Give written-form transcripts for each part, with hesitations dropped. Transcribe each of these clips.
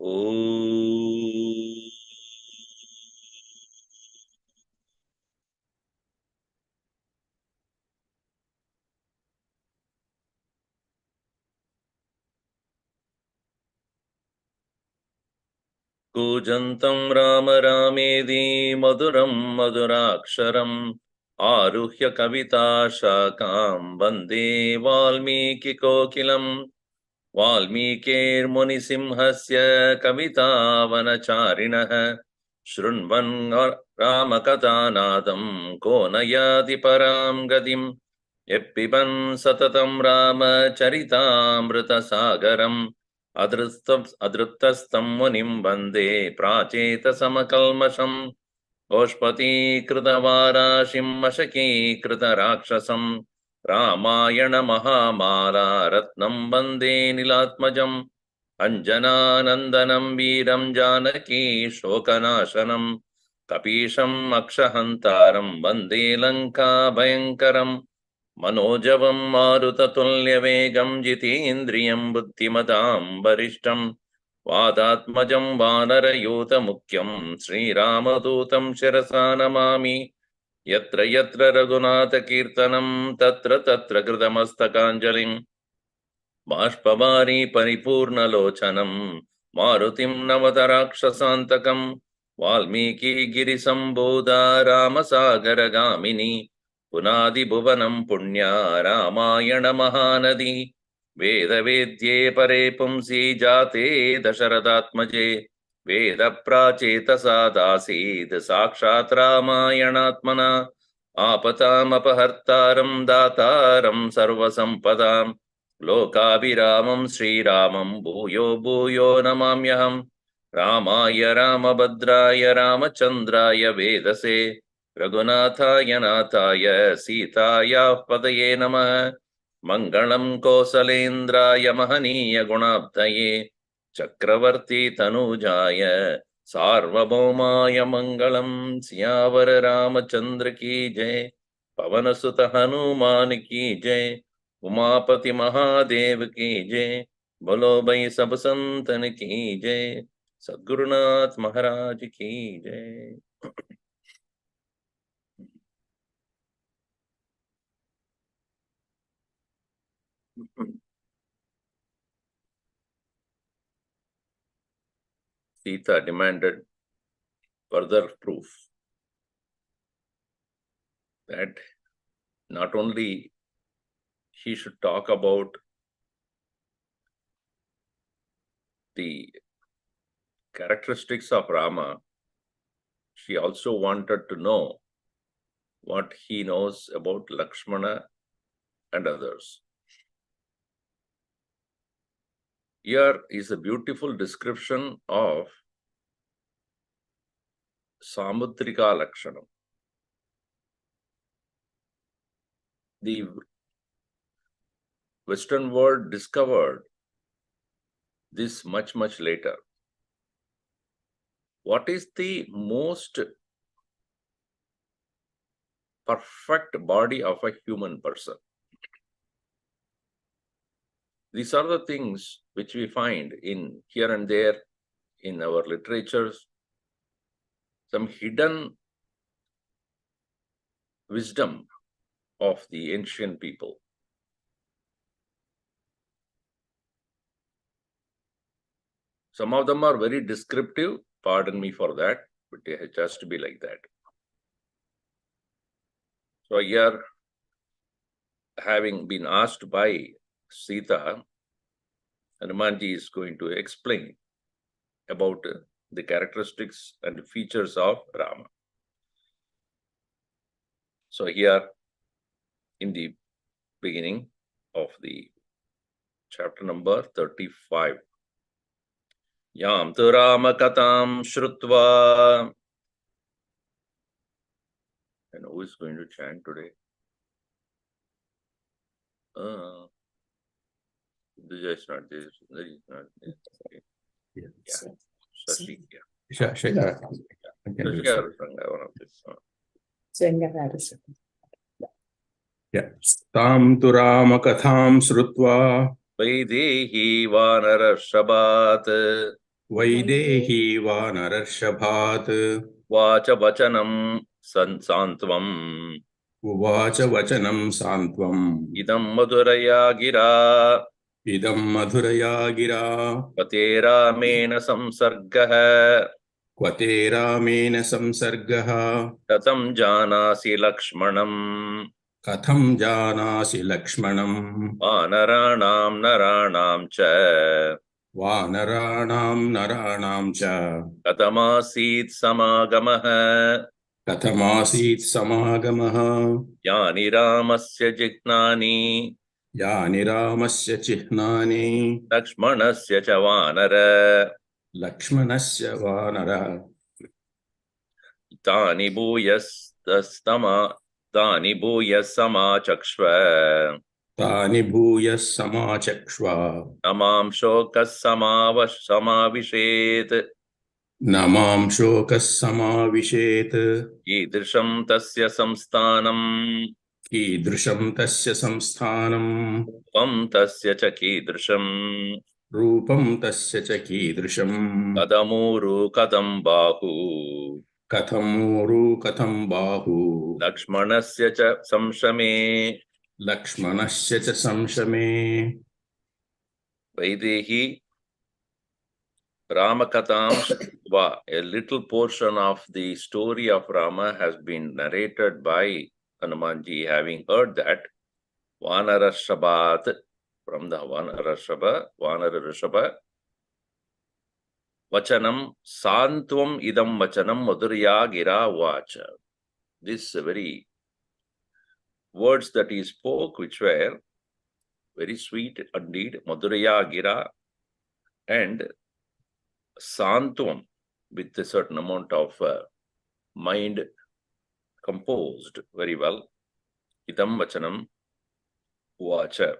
Om. Kujantam Rama Ramedi Maduram Maduraksharam Aruhya Kavita Shakam Vande Valmiki Kokilam Valmikir Munisimhasya Kavita Vanacharinaha Shrunvan Ramakathanadam Konayati Param Gadim Eppiban Satatam Rama Charitamrita Sagaram Adruttastam Munim Bande Pracheta Samakalmasham Goshpati Kritavarashim Mashaki Krita Rakshasam Ramayana Mahamala Ratnam Bande Nilatmajam Anjananandanam Veeram Janaki Shokanashanam Kapisham Akshahantaram Bande Lanka Bhayankaram Manojavam Marutatulyavegam Jitindriyam Buddhimatam Varishtam Vadatmajam Vanarayuta Mukyam Sri Ramadutam Shirasa Namami Yatra Yatra Raghunatha Kirtanam Tatra Tatra Kritamastakanjalim Bashpavari Paripurna Lochanam Marutim Navatarakshasantakam Valmiki Girisambodha Ramasagara Gamini Punadi Bhuvanam Punya Ramayana Mahanadi Veda Vedye Pare Pumsi Jate Dasharadatmaje Veda Pracheta Sadasid Sakshat Ramayanatmana Apatam Apahartaram Dataram Sarvasampadam Lokabhiramam Sri Ramam Bhuyo Bhuyo Namamyaham Ramaya Ramabhadraya Ramachandraya Vedase Raghunathaya Nathaya Sitaya Padaye Namah Mangalam Kosalendraya Mahaniya Gunabdhaye Chakravarti Tanujaya Sarvabhaumaya Mangalam Siyavara Ramachandra Ki Jai Pavanasuta Hanuman Ki Jai Umapati Mahadev की जय बोलो भाई सब संतन की जय सद्गुरुनाथ महाराज की जय Sita demanded further proof that not only he should talk about the characteristics of Rama, she also wanted to know what he knows about Lakshmana and others. Here is a beautiful description of Samudrika Lakshanam. The Western world discovered this much later. What is the most perfect body of a human person? These are the things which we find in here and there in our literatures, some hidden wisdom of the ancient people. Some of them are very descriptive, pardon me for that, but it has to be like that. So here, having been asked by Sita, Hanumanji is going to explain about the characteristics and features of Rama. So here, in the beginning of the chapter number 35, Yam tu Rama katam shrutva. And who is going to chant today? Vijay is not there. Sundari is not there. Okay. Yeah. Shashi. Yeah. Shashi Sarga, one of this. Yeah. Tam tu Rama katham shrutva Vaidehi vanara shabat Vaidehi वानरर्षभात् वाच वचनं सान्त्वम् उवाच वचनं सान्त्वम् इदं मधुरया गिरा इदं मधुरया गिरा पते रामेण संसर्गः क्वते रामेण संसर्गः कथं जानासि लक्ष्मणम् कथं जानासि लक्ष्मणम् वानराणां नराणां च वानराणां नराणां च कथमासीत् समागमः कथमासीत् समागमः यानि रामस्य जिह्नानि यानि रामस्य चिह्नानि लक्ष्मणस्य च वानर लक्ष्मणस्य वानर तानि भूयः समाचक्ष्व तानि भूयः समाचक्ष्व न मां शोकः समाविशेत् न मां शोकः समाविशेत् कीदृशं तस्य संस्थानम् कीदृशं तस्य संस्थानम् त्वं तस्य च कीदृशम् रूपं तस्य च कीदृशम् कथमूरु कथं बाहु कथं ऊरु कथं बाहु लक्ष्मणस्य च संशमे लक्ष्मणस्य च संशमे Vaidehi Ramakatam Shruva, a little portion of the story of Rama has been narrated by Hanumanji, having heard that Vanarashabhat, from the Vanarashabha, Vachanam, Santvam idam Vachanam Madhurya Gira Vacha. This very words that he spoke, which were very sweet indeed, Madhurya Gira, and Santvam, with a certain amount of mind composed very well. Idam Vachanam Vacha.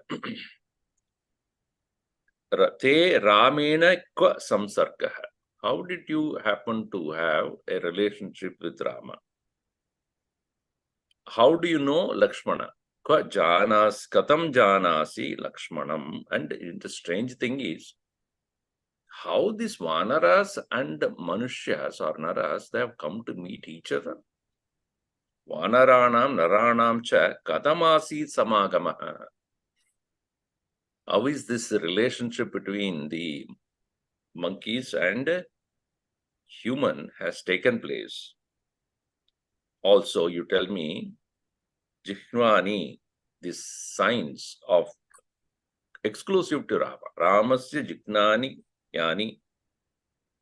Te Ramena Kwa Samsargaha. How did you happen to have a relationship with Rama? How do you know Lakshmana? Kwa Janas Katam Janasi Lakshmanam. And the strange thing is, how these Vanaras and Manushyas or Naras, they have come to meet each other. Vanaranam Naranam cha Katamasi Samagamaha. How is this relationship between the monkeys and human has taken place? Also, you tell me, Jihvani, the signs of exclusive to Rama. Ramasya Jihvani Yani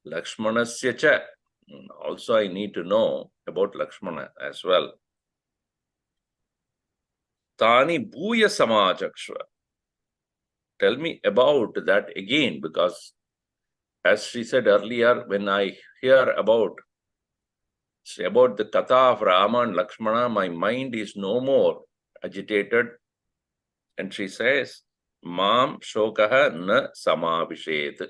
Lakshmanasya cha. Also, I need to know about Lakshmana as well. Tani Bhuya Samachakshva. Tell me about that again, because as she said earlier, when I hear about the Katha of Rama and Lakshmana, my mind is no more agitated. And she says, Mam Shokaha na Samavishet.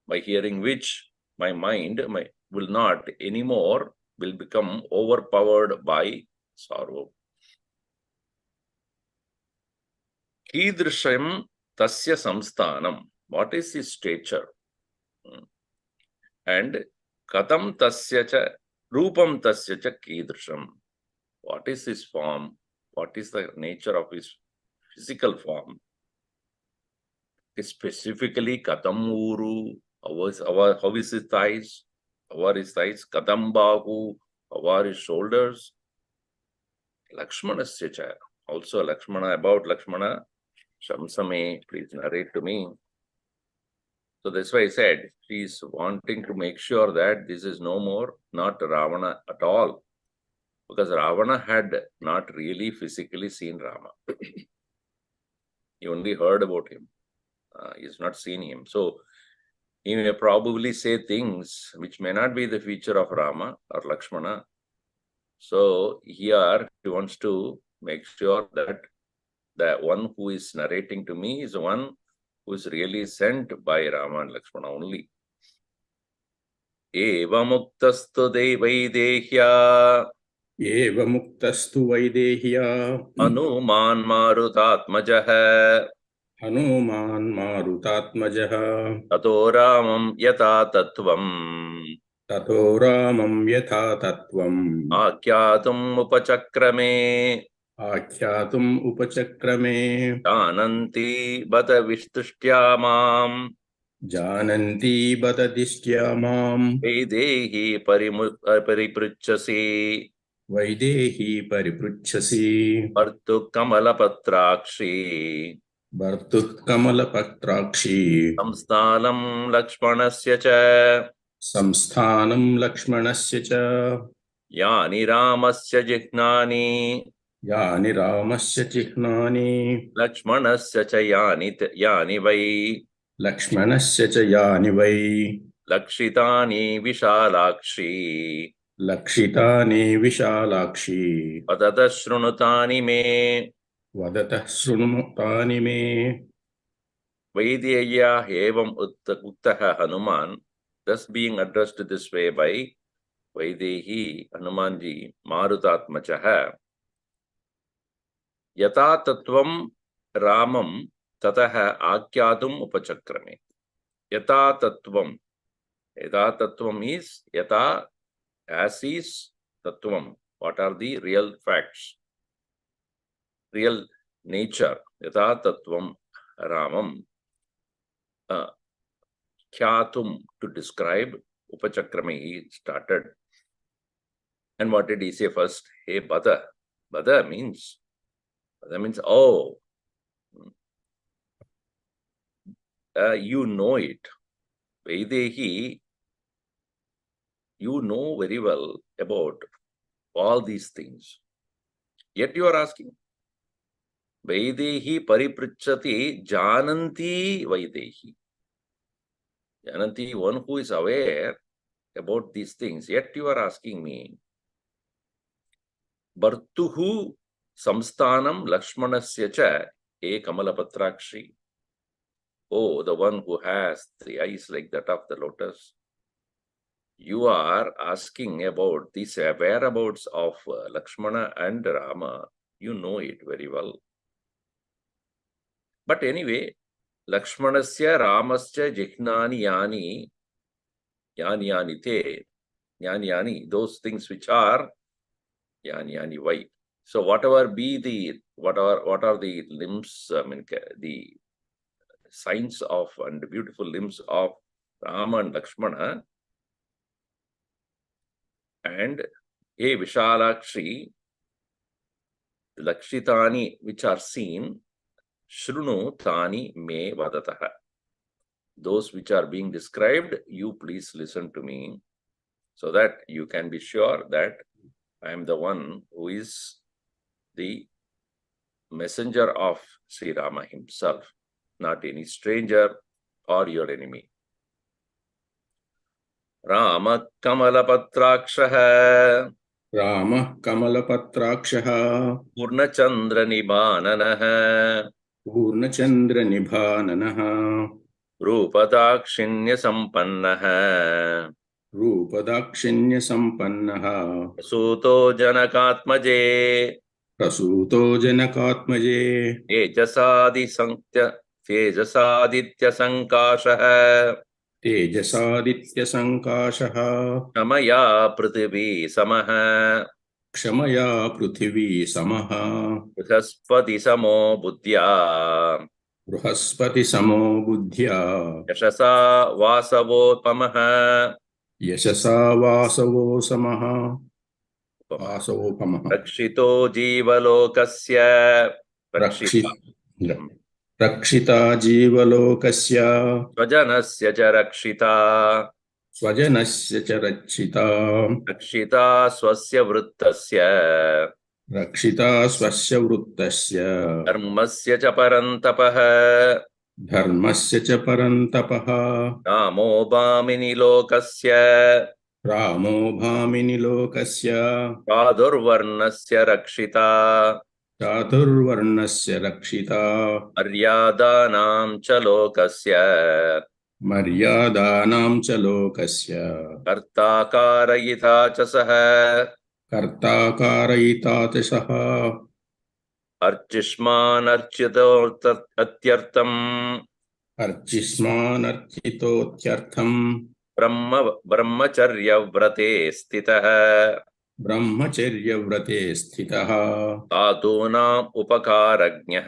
By hearing which, my mind will not anymore, will become overpowered by sorrow. Kidrisham Tasya Samsthanam. What is his stature? And Katam Tasya cha Rupam Tasya cha Kidrisham. What is his form? What is the nature of his physical form? Specifically, Katam Uru. How is his thighs? How are his thighs? Katam Bahu. How are his shoulders? Lakshmanasya cha. Also Lakshmana, about Lakshmana, Shamsame, please narrate to me. So that's why I said, she is wanting to make sure that this is no more, not Ravana at all. Because Ravana had not really physically seen Rama. He only heard about him. He has not seen him. So he may probably say things which may not be the feature of Rama or Lakshmana. So here he wants to make sure that the one who is narrating to me is the one who is really sent by Rama and Lakshmana only. Eva muktastu Vaidehya एव मुक्तस्तु वैदेह्या Hanuman Marutatmajah Hanuman मारुतात्मजः ततो रामं यथा तत्त्वम् ततो रामं यथा तत्त्वम् आख्यातुम् उपचक्रमे आख्यातुम् उपचक्रमे जानन्ति बत विस्तृष्ट्या माम् जानन्ति बत दिष्ट्या माम् वैदेही परिपृच्छसि वैदेही परिपृच्छसि भर्तु कमलपत्राक्षी भर्तुः कमलपत्राक्षी संस्थानं लक्ष्मणस्य च संस्थानं लक्ष्मणस्य च यानि रामस्य जिह्नानि यानि रामस्य चिह्नानि लक्ष्मणस्य च यानि वै लक्ष्मणस्य च यानि वै लक्षितानि विशालाक्षी लक्षितानि विशालाक्षी वदतः शृणुतानि मे वदतः शृणुतानि मे वैदेह्या एवम् उक्तः Hanuman, thus being addressed this way by Vaidehi, Hanumanji, Marutatmachah. Yata tattvam Ramam tataha akyatum upachakrame. Yata tattvam. Yata tattvam is yata, as is tattvam. What are the real facts? Real nature. Yata tattvam Ramam. Kyatum, to describe. Upachakrame, he started. And what did he say first? Hey, Bada. Bada means, oh, you know it. Vaidehi, you know very well about all these things. Yet you are asking. Vaidehi paripruchati jananti Vaidehi. Jananti, one who is aware about these things. Yet you are asking me. Bhartuhu samsthanam Lakshmanasya cha e kamalapatrakshi. Oh, the one who has the eyes like that of the lotus. You are asking about these whereabouts of Lakshmana and Rama. You know it very well. But anyway, Lakshmanasya Ramasya jihnani yani te, yani, those things which are yani why. So whatever be the, what are the limbs, the signs of and beautiful limbs of Rama and Lakshmana, and a Vishalakshi, Lakshitani, which are seen, Shrunu Tani Me Vadataha. Those which are being described, you please listen to me, so that you can be sure that I am the one who is the messenger of Sri Rama himself, not any stranger or your enemy. Rama Kamalapatrakshaha रामः कमलपत्राक्षः Purnachandra Nibananaha पूर्णचन्द्रनिभाननः Rupadakshinya Sampannaha रूपदाक्षिण्यसम्पन्नः Suto Janakatmaje प्रसूतो जनकात्मजे Tejasaditya Sankashaha तेजसादित्यसङ्काशः Shamaya Prithvi Samaha क्षमया पृथिवी समः Brihaspati Samo Buddhya बृहस्पतिसमो बुद्ध्या Yashasa Vasavotpamaha यशसा वासवो समः वासवोपमः Rakshito Jivalokasya रक्षिता जीवलोकस्य Swajanasya cha Rakshita स्वजनस्य च रक्षिता Rakshita Swasya Vrittasya रक्षिता स्वस्य वृत्तस्य Dharmasya cha Parantapaha धर्मस्य च परन्तपः Namo Bhamini Lokasya रामो भामिनि लोकस्य Pradurvarnasya Rakshita चातुर्वर्णस्य रक्षिता Maryadanam cha Lokasya मर्यादानां च लोकस्य Karta Karayita cha Saha कर्ता कारयिता च सः Archishman Archito Atyartam अर्चिस्मानर्चितोऽत्यर्थम् Brahmacharya Vrate Stitah ब्रह्मचर्यव्रते स्थितः Sadhunam Upakarajnah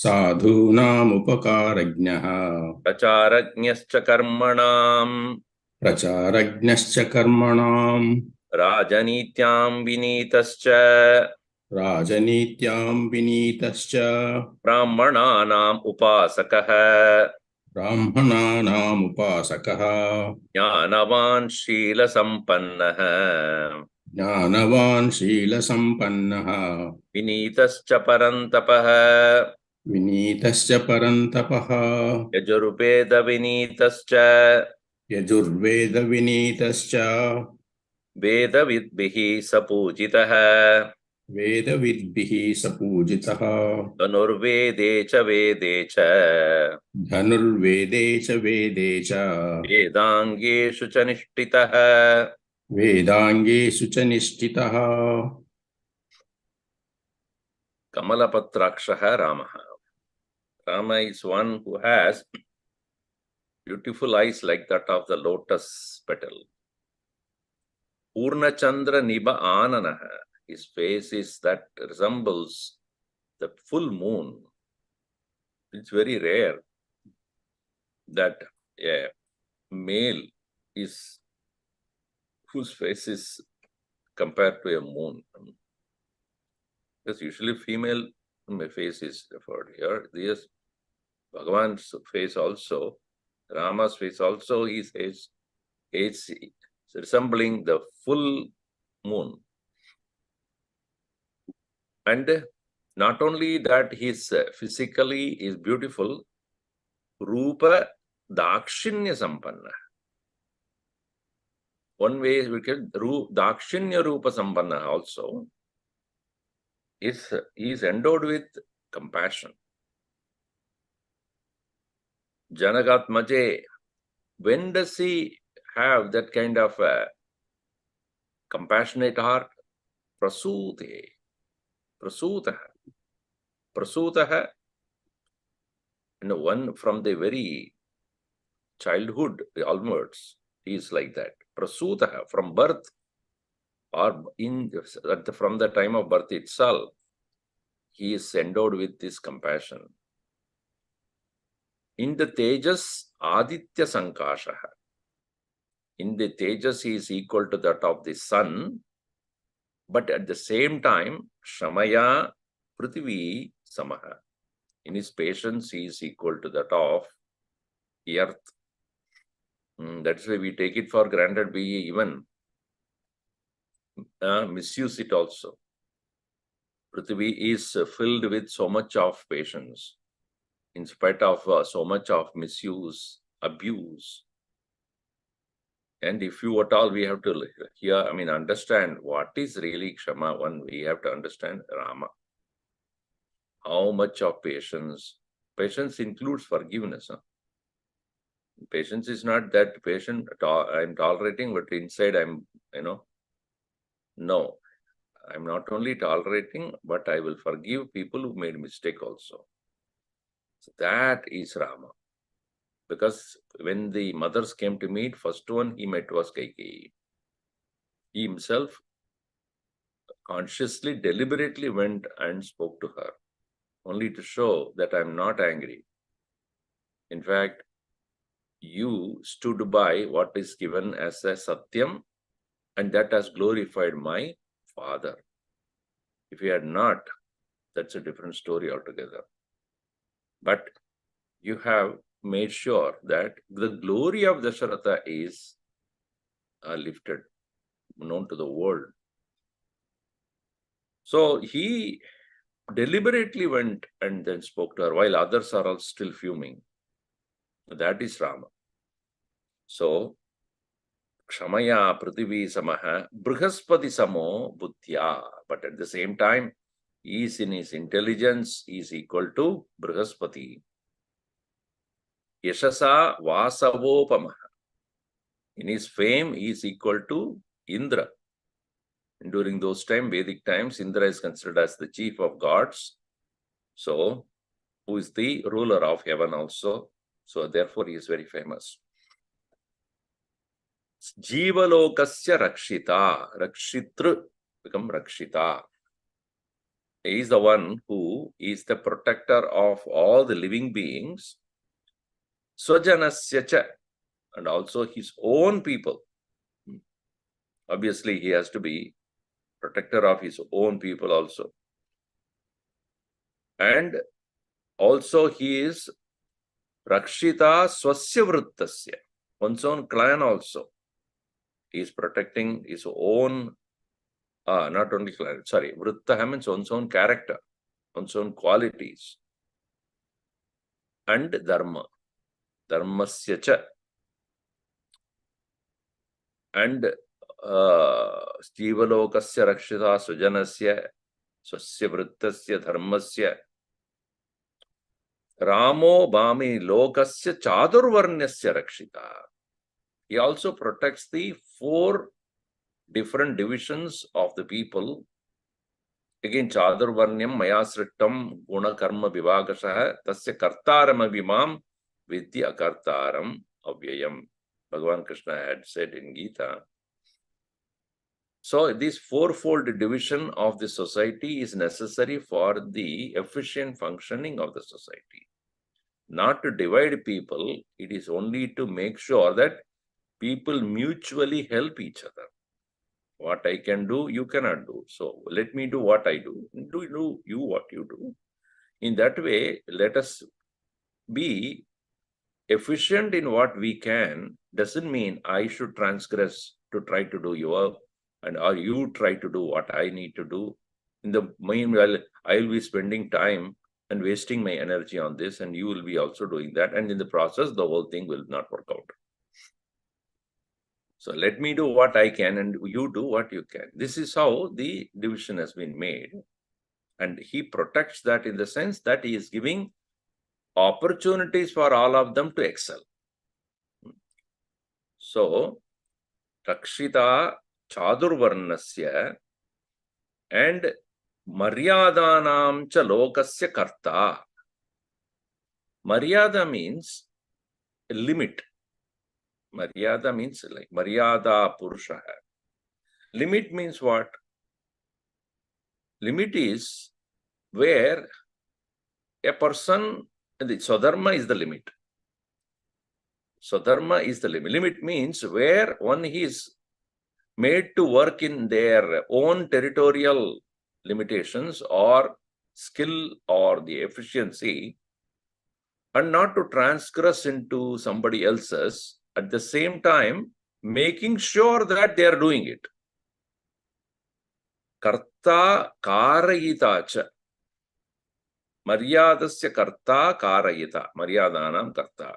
साधूनामुपकारज्ञः Pracharajnascha Karmanam प्रचारज्ञश्च कर्मणाम् Rajanityam Vinitascha राजनीत्यां विनीतश्च Brahmananam Upasakah ब्राह्मणानामुपासकः Jnanavan Shila Sampannah ज्ञानवान् शीलसम्पन्नः Vinitascha Parantapah विनीतश्च परन्तपः Yajurveda Vinitascha यजुर्वेदविनीतश्च Veda Vidbihi Sapujitah वेदविद्भिः सपूजितः Dhanurvede cha Vede cha धनुर्वेदे च वेदे च Vedangeshu cha Nishtitah वेदाङ्गेषु च निष्ठितः Kamalapatrakshaha Ramaha. Rama is one who has beautiful eyes like that of the lotus petal. Purnachandra Niba Ananaha. His face is that resembles the full moon. It's very rare that a male is whose face is compared to a moon. Because usually female face is referred here. Yes, Bhagavan's face also, Rama's face also, he says it's resembling the full moon. And not only that, his physically is beautiful, Rupa Dakshinya Sampanna. One way we can Dakshinya Rupa Sampanna also is endowed with compassion. Janagatmaje, when does he have that kind of compassionate heart? Prasute. Prasutaha. Prasutaha. One from the very childhood onwards, he is like that. Prasutaha, from birth or from the time of birth itself, he is endowed with this compassion. In the Tejas, Aditya Sankashaha. In the Tejas, he is equal to that of the sun, but at the same time, Shamaya Prithvi Samaha. In his patience, he is equal to that of the earth. That's why we take it for granted. We even misuse it also. Prithvi is filled with so much of patience, in spite of so much of misuse, abuse. And if you at all, we have to understand what is really Kshama. One, we have to understand Rama. How much of patience? Patience includes forgiveness. Patience is not that patient I'm tolerating, but inside I'm, no. I'm not only tolerating, but I will forgive people who made mistake also. So that is Rama. Because when the mothers came to meet, first one he met was Kaikeyi. He himself consciously, deliberately went and spoke to her, only to show that I'm not angry. In fact, you stood by what is given as a Satyam, and that has glorified my father. If you had not, that's a different story altogether. But you have made sure that the glory of Dasharatha is lifted, known to the world. So he deliberately went and then spoke to her, while others are all still fuming. That is Rama. So, Kshamaya Prithvi Samaha Brihaspati Samo Buddhya. But at the same time, he is in his intelligence, he is equal to Brihaspati. Yashasa Vasavopamaha. In his fame, he is equal to Indra. During those Vedic times, Indra is considered as the chief of gods. So, who is the ruler of heaven also. So, therefore, he is very famous. Jivalokasya Rakshita. Rakshitru become Rakshita. He is the one who is the protector of all the living beings. Swajanasya cha, and also his own people. Obviously, he has to be protector of his own people also. And also he is Rakshita Swasya Vrittasya, one's own clan also. He is protecting his own, not only clan, sorry, Vritta means one's own character, one's own qualities. And Dharma, Dharmasya cha. And Jivalokasya Rakshita Sujanasya Swasya Vrittasya Dharmasya Ramo Bami Lokasya Chadurvarnyasya Rakshita. He also protects the 4 different divisions of the people. Again, Chadurvarnyam Mayasrittam Guna Karma Vivagasaha Tasya Kartaram Abhimam Vidya Kartaram Avyayam. Bhagavan Krishna had said in Gita. So, this 4-fold division of the society is necessary for the efficient functioning of the society. Not to divide people, it is only to make sure that people mutually help each other. What I can do, you cannot do. So, let me do what I do. Do you what you do. In that way, let us be efficient in what we can. Doesn't mean I should transgress to try to do your, or you try to do what I need to do. In the meanwhile, I will be spending time and wasting my energy on this, and you will be also doing that. And in the process, the whole thing will not work out. So let me do what I can and you do what you can. This is how the division has been made. And he protects that in the sense that he is giving opportunities for all of them to excel. So, Rakshita Chadurvarnasya and Maryadanam cha lokasya karta. Maryada means a limit. Maryada means like Maryada Purusha. Limit means what? Limit is where a person, Swadharma is the limit. Swadharma is the limit. Limit means where one is made to work in their own territorial limitations or skill or the efficiency, and not to transgress into somebody else's, at the same time making sure that they are doing it. Karta karayita cha. Maryadasya karta karayita. Maryadanam karta.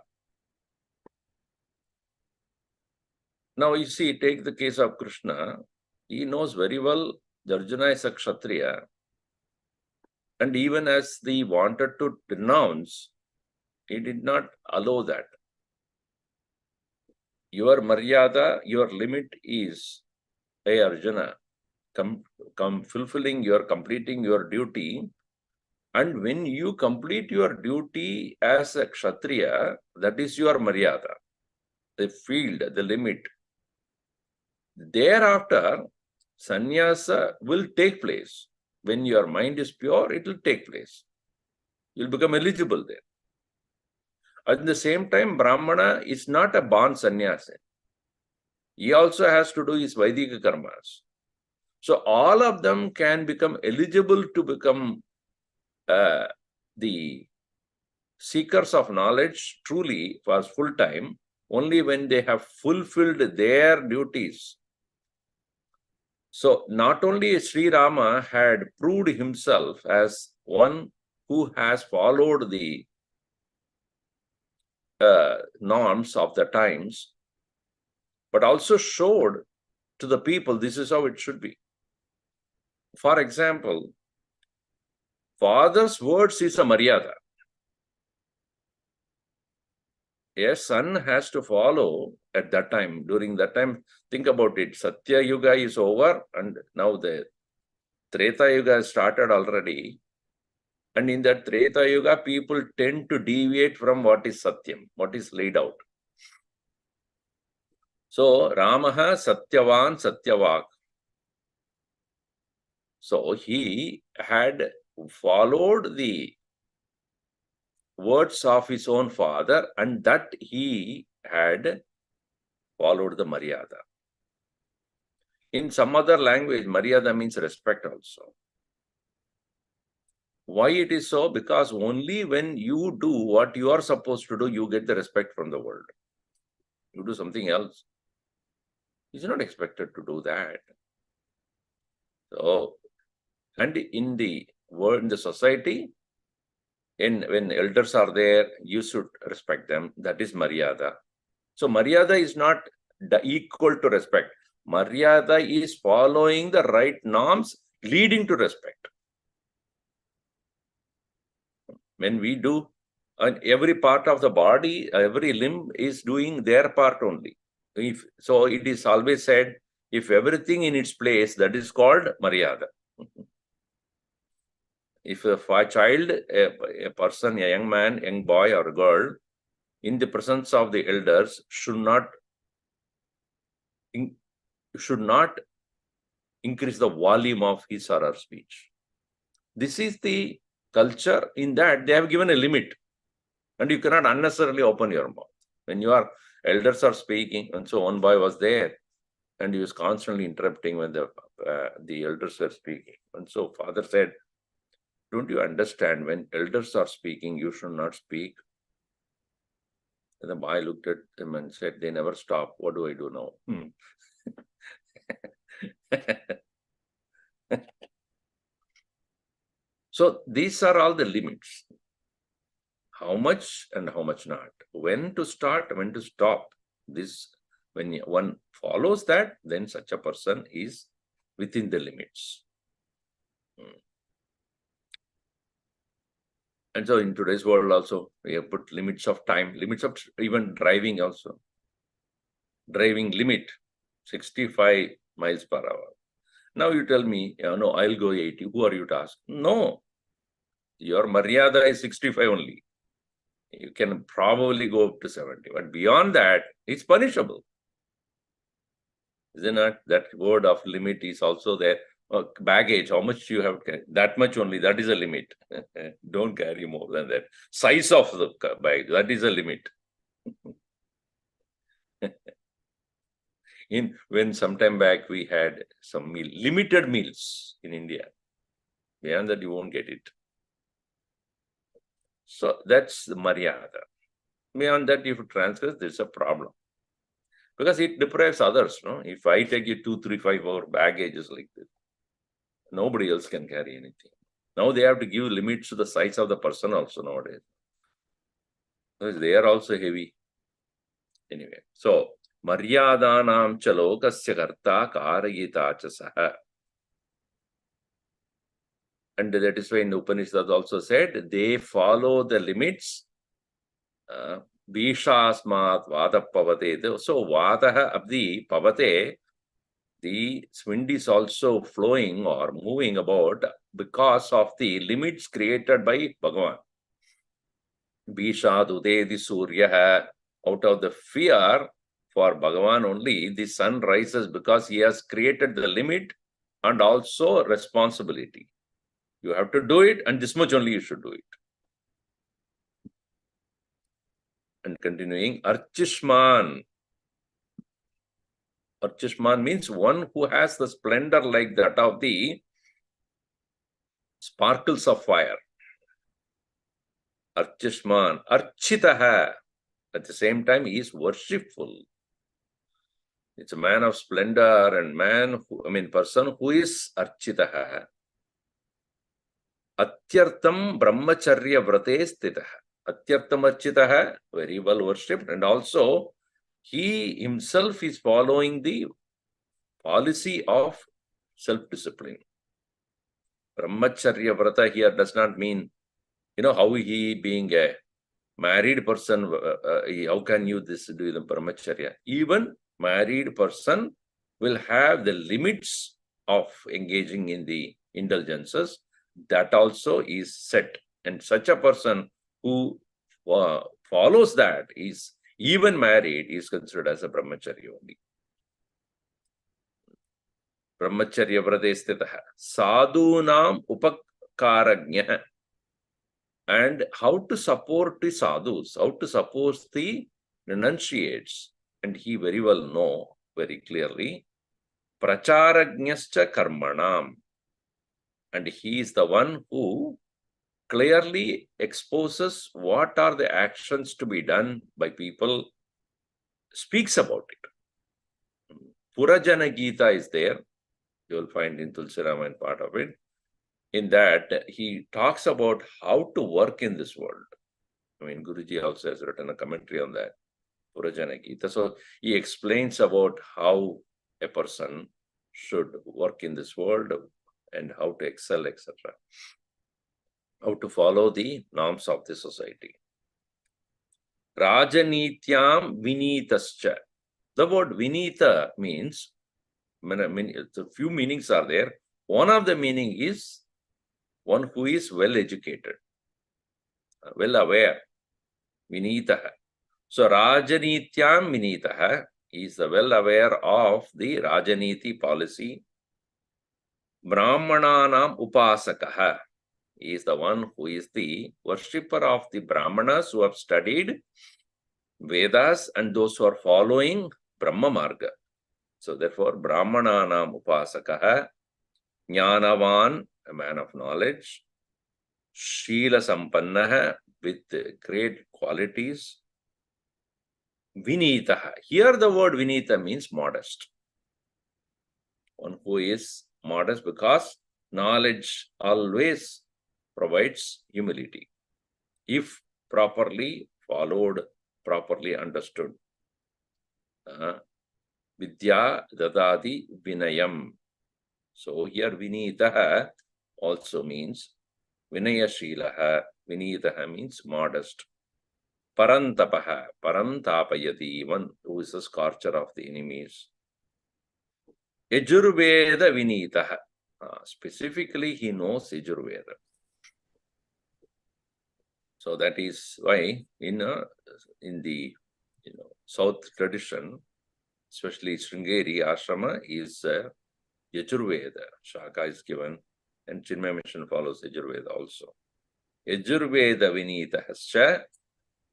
Now you see, take the case of Krishna. He knows very well Arjuna is a Kshatriya. And even as he wanted to denounce, he did not allow that. Your Maryada, your limit is, hey Arjuna, completing your duty. And when you complete your duty as a Kshatriya, that is your Maryada, the field, the limit. Thereafter, sannyasa will take place. When your mind is pure, it will take place. You'll become eligible there. At the same time, Brahmana is not a born sannyasi. He also has to do his Vaidika karmas. So all of them can become eligible to become the seekers of knowledge truly for full time only when they have fulfilled their duties. So not only Sri Rama had proved himself as one who has followed the norms of the times, but also showed to the people this is how it should be. For example, father's words is a Maryada. a son has to follow at that time. During that time, think about it. Satya Yuga is over, and now the Treta Yuga has started already. And in that Treta Yuga, people tend to deviate from what is Satyam, what is laid out. So, Ramaha Satyavan Satyavak. So, he had followed the words of his own father, and that he had followed the Maryada. In some other language, Maryada means respect also. Why it is so? Because only when you do what you are supposed to do, you get the respect from the world. You do something else, it's not expected to do that. So, and in the world, in the society, when elders are there, you should respect them. That is Maryada. So, Maryada is not equal to respect. Maryada is following the right norms leading to respect. When we do, and every part of the body, every limb is doing their part only. So it is always said, if everything in its place, that is called Maryada. If a child, a person, a young man, young boy or girl, in the presence of the elders, should not increase the volume of his or her speech. This is the culture. In that they have given a limit, and you cannot unnecessarily open your mouth. When your elders are speaking, and so one boy was there, and he was constantly interrupting when the elders were speaking. And so father said, don't you understand, when elders are speaking, you should not speak? And the boy looked at him and said, they never stop. What do I do now? So these are all the limits. How much and how much not. When to start, when to stop. This, when one follows that, then such a person is within the limits. And so in today's world also, we have put limits of time, limits of even driving also. Driving limit, 65 miles per hour. Now you tell me, no, I'll go 80. Who are you to ask? No. Your Maryada is 65 only. You can probably go up to 70. But beyond that, it's punishable. Isn't it? That word of limit is also there. Baggage, how much you have, that much only, that is a limit. Don't carry more than that. Size of the bag, that is a limit. When sometime back we had some limited meals in India. Beyond that, you won't get it. So that's the Maryada. Beyond that, if you transgress, there's a problem. Because it deprives others. No? If I take you 2, 3, 5 hour baggages like this, nobody else can carry anything. Now they have to give limits to the size of the person also nowadays. Because they are also heavy. Anyway, so Maryadanam cha lokasya karta karayita cha saha. And that is why in the Upanishad also said, they follow the limits. Bishasmat vada pavate. So vadaha abdi pavate, the wind is also flowing or moving about because of the limits created by Bhagavan. Bishad udedi suryaha. Out of the fear for Bhagavan only, the sun rises because he has created the limit and also responsibility. You have to do it, and this much only you should do it. And continuing, Archishman. Archishman means one who has the splendor like that of the sparkles of fire. Archishman, Architaha. At the same time, he is worshipful. It's a man of splendor and person who is Architaha. Atyartam brahmacharya vrate stitaha. Atyartam architaha, very well worshipped, and also he himself is following the policy of self-discipline. Brahmacharya vrata here does not mean, how he being a married person, how can you do the brahmacharya? Even married person will have the limits of engaging in the indulgences. That also is set. And such a person who follows that is even married is considered as a brahmacharya only. Brahmacharya vrate sthitah sadhunam upakaragnya. And how to support the sadhus, how to support the renunciates. And he very well know very clearly. Pracharajñascha karmanam. And he is the one who clearly exposes what are the actions to be done by people, speaks about it. Purajana Gita is there. You will find in Tulsi Ramayan part of it. In that, he talks about how to work in this world. I mean, Guruji also has written a commentary on that, Purajana Gita. So he explains about how a person should work in this world and how to excel, etc. How to follow the norms of the society. Rajanityam vinitascha. The word vinita means, a few meanings are there. One of the meaning is one who is well educated, well aware, vinitaha. So Rajanityam vinitaha is well aware of the Rajaniti policy. Brahmananam upasakaha is the one who is the worshipper of the Brahmanas who have studied Vedas and those who are following Brahma Marga. So therefore, Brahmananam upasakaha, Jnanavan, a man of knowledge, Shila Sampannaha, with great qualities, Vinitaha. Here the word Vinita means modest. One who is modest, because knowledge always provides humility if properly followed, properly understood. Vidya dadadi vinayam. So here Vinitaha also means Vinayashilaha. Vinitaha means modest. Parantapaha, parantapayati, one who is a scorcher of the enemies. Yajurveda Vinitaha. Specifically, he knows Yajurveda. So that is why in the South tradition, especially Sringeri Ashrama, is Yajurveda. Shaka is given, and Chinmaya Mission follows Yajurveda also. Yajurveda Vinitahascha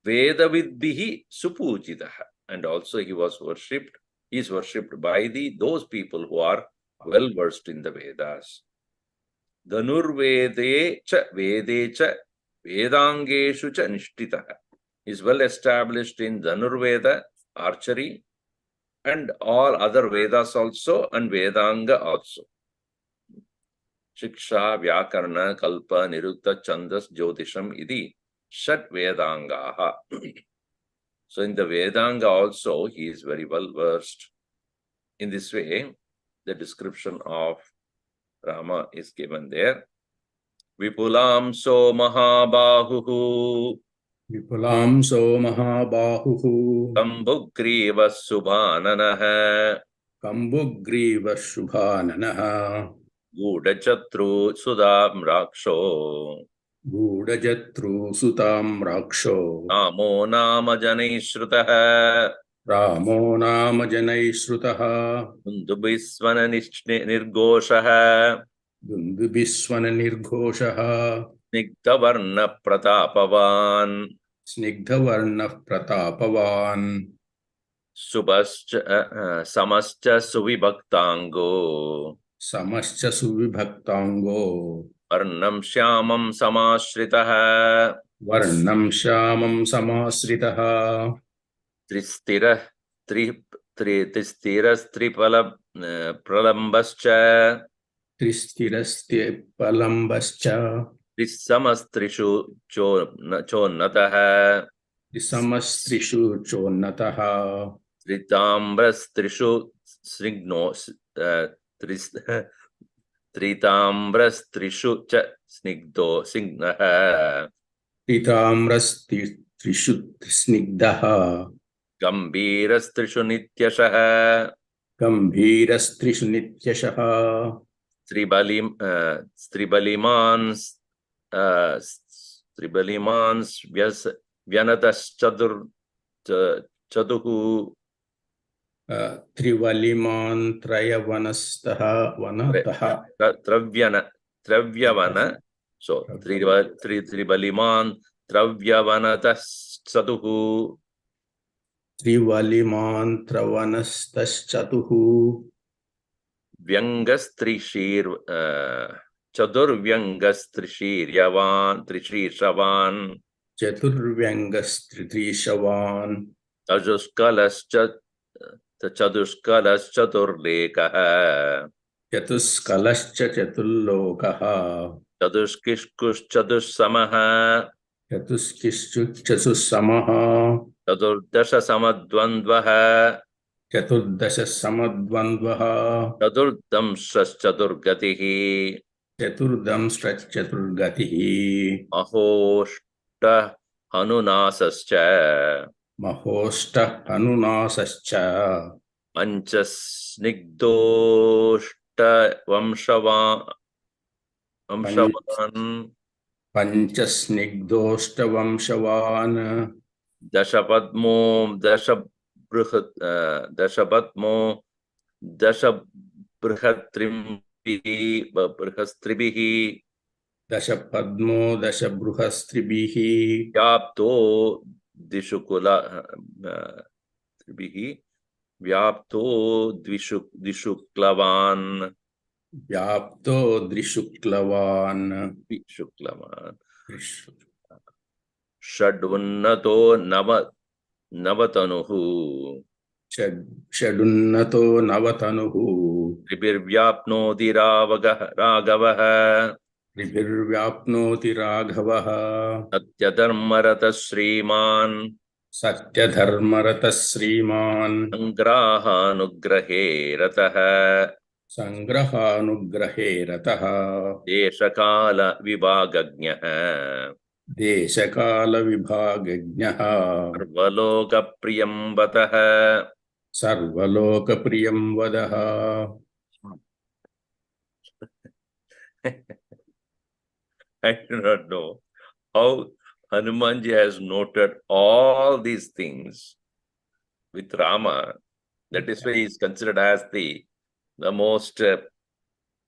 Vedavidbihi Supujitaha. And also he was worshipped, he is worshipped by those people who are well versed in the Vedas. Dhanurvede cha Vede cha Vedangeshu cha Nishtitaha is well established in Dhanurveda, archery, and all other Vedas also, and Vedanga also. Shiksha, Vyakarna, Kalpa, Nirukta, Chandas, Jyotisham, Idi, Shat Vedangaha. So in the Vedanga also, he is very well versed. In this way, the description of Rama is given there. Vipulam so Mahabahuhu. Vipulam so Mahabahuhu. Kambugriva Subhananaha. Kambugriva Shubhananaha. Gudachatru Sudam Raksho. Gudajatru Sutam Raksho. Namo Nama Janaishrutaha. Ramo Nama Janaishrutaha. Dundubhisvana Nirgoshaha. Dundubhisvana Nirghoshaha. Snigdhavarna Pratapavan. Snigdhavarna Pratapavan. Subhascha Samascha Suvibhaktango. Samascha Suvibhaktango. Varnam Shyamam Samashritaha. Varnam Shyamam Samasritaha. Tristira Tripala Pralambascha. Tristirasty Palambascha. Trisamastrishu Chonnataha. Trisamastrishu Chonnataha. Tritambrastrishu Snigno Tritambrastrishu cha Snigdo Signaha. Tritamrastrishu Trishu Snigdaha Gambirastrishu nityashaha Gambhirastrishu Nityashaha Stribalimans Vyanatas Chaduhu Trivaliman Trayavanastaha Vanataha Travyavana. So Tribaliman Travyavanatas Chaduhu Trivaliman Travanastaschatuhu Vyangastrishir Chadur Vyangastrishir Yavan Trishir Shavan Chaturvyangastritishavan Chaduskalas Chaturlekaha Chatuskalascha Chatullokaha Chaduskishkush Chadussamaha Chatuskishchuchasamaha Chadurdasha Samadvandvaha Chaturdasha Samadvandvaha Chadurdamshas Chadurgatihi Chaturdamstra Chaturgatihi Ahoshta Hanunasascha Mahosta Hanunasascha Panchasnigdoshta Vamshavan Panchasnigdosta Vamshavan Dashapadmo Dashapadmo Dashabrihastribihi Dasha Padmo Dasha Bruhastribihi Vyapto Dishukula Tribihi Vyapto Dishuklavan Vyapto Drishuklavan Dishuklavan Shadunnato Navatanuhu Shadunnato Navatanuhu Tribirvyapnoti Ragavaha Ribhirvyapnoti Raghavaha Satyadharmarata Sriman Satyadharmarata Sriman Sangrahanugrahe Rataha Sangrahanugrahe Rataha Deshakala Vibhagagnaha Deshakala Vibhagajnaha Sarvaloka Priyambataha. Sarvaloka Priyam Vadaha I do not know how Hanumanji has noted all these things with Rama. That is why he is considered as the most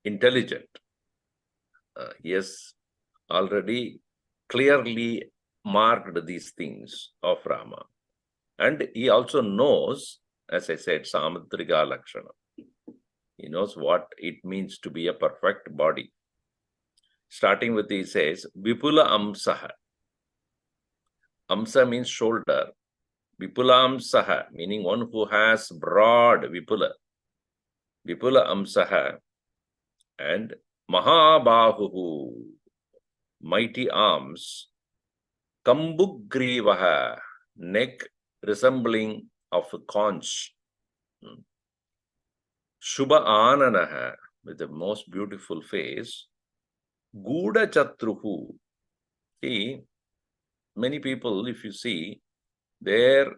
intelligent. He has already clearly marked these things of Rama. And he also knows, as I said, Samadrika Lakshana. He knows what it means to be a perfect body. Starting with, he says, Vipula Amsaha. Amsa means shoulder. Vipula Amsaha, meaning one who has broad Vipula. Vipula Amsaha. And Mahabahuhu, mighty arms. Kambugrivaha, neck resembling of a conch. Shubha Ananaha, with the most beautiful face. Guda Chatruhu. See, many people, if you see, they're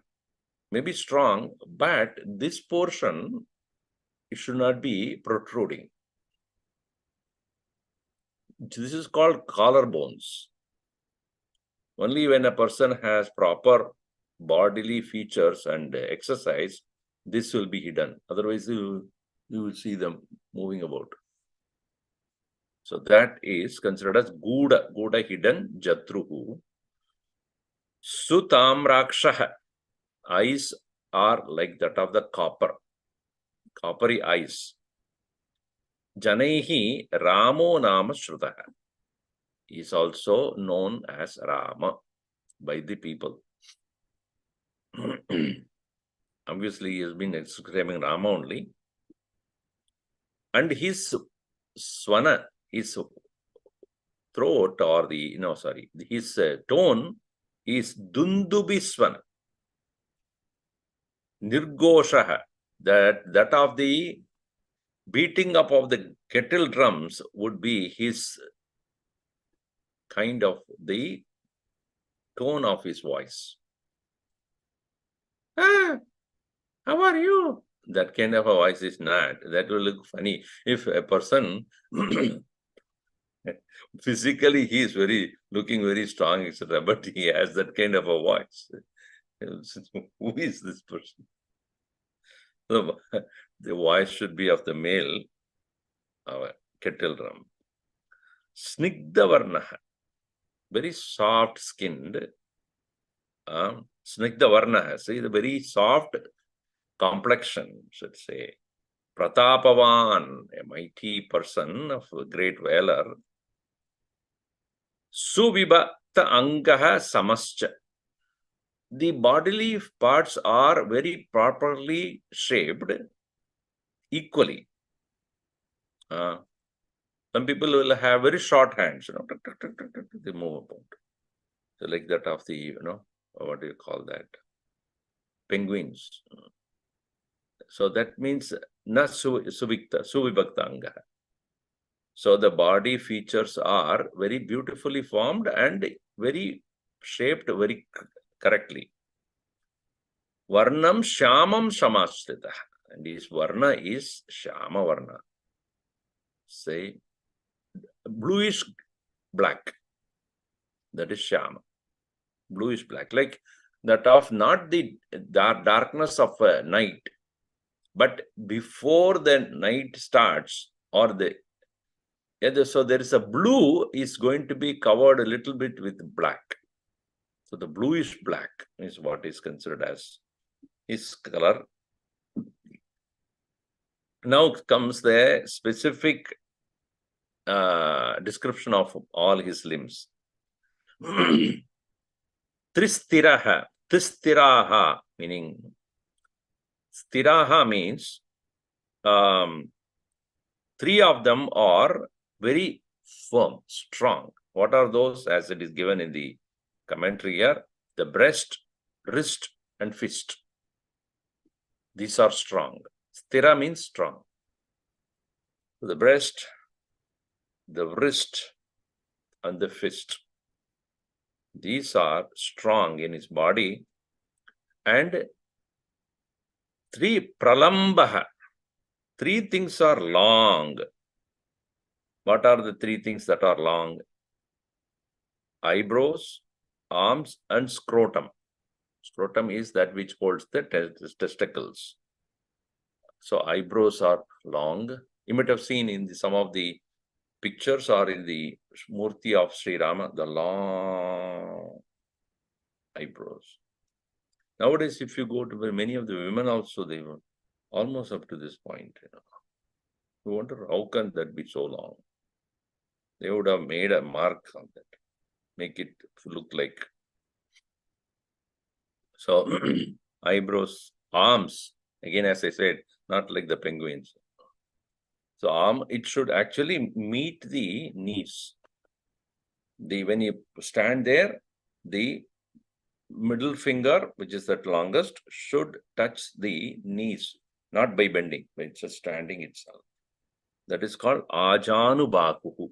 maybe strong, but this portion, it should not be protruding. This is called collarbones. Only when a person has proper bodily features and exercise, this will be hidden. Otherwise, you will see them moving about. So that is considered as Guda. Guda hidden, Jatruhu. Sutamrakshaha. Eyes are like that of the copper. Coppery eyes. Janaihi Ramo Nama Shrutaha. He is also known as Rama by the people. Obviously, he has been describing Rama only. And his swana, his throat or his tone is Dundubi swana. Nirgoshaha, that of the beating up of the kettle drums would be his kind of the tone of his voice. Ah, how are you? That kind of a voice is not. That will look funny. If a person physically he is looking very strong, etc., but he has that kind of a voice. Who is this person? So, the voice should be of the male, our kettle drum. Snigdha varnaha, very soft skinned. Snigdha varnaha, see the very soft complexion, should say. Pratapavan, a mighty person of great valor. Suvibhakta angaha samascha. The bodily parts are very properly shaped equally. Some people will have very short hands, they move about. So like that of the, what do you call that? Penguins. So that means na suvibhakta anga. So the body features are very beautifully formed and very shaped very correctly. Varnam shamam samashrita. And his varna is shama varna. Say bluish black. That is shama. Bluish black. Like that of not the darkness of night, but before the night starts, or so there is a blue is going to be covered a little bit with black. So the bluish black is what is considered as his color. Now comes the specific description of all his limbs. Tristiraha, tristiraha, meaning stiraha means three of them are very firm, strong. What are those? As it is given in the commentary here, the breast, wrist, and fist. These are strong. Stira means strong. The breast, the wrist, and the fist. These are strong in his body. And three pralambaha. Three things are long. What are the three things that are long? Eyebrows, arms, and scrotum. Scrotum is that which holds the testicles. So eyebrows are long. You might have seen in some of the pictures or in the Murti of Sri Rama, the long eyebrows. Nowadays, if you go to many of the women also, they were almost up to this point. You wonder how can that be so long? They would have made a mark on that, make it look like. So eyebrows, arms, again, as I said, not like the penguins. So arm, it should actually meet the knees. When you stand there, the middle finger, which is the longest, should touch the knees, not by bending, but it's just standing itself. That is called ajanu bakuhu.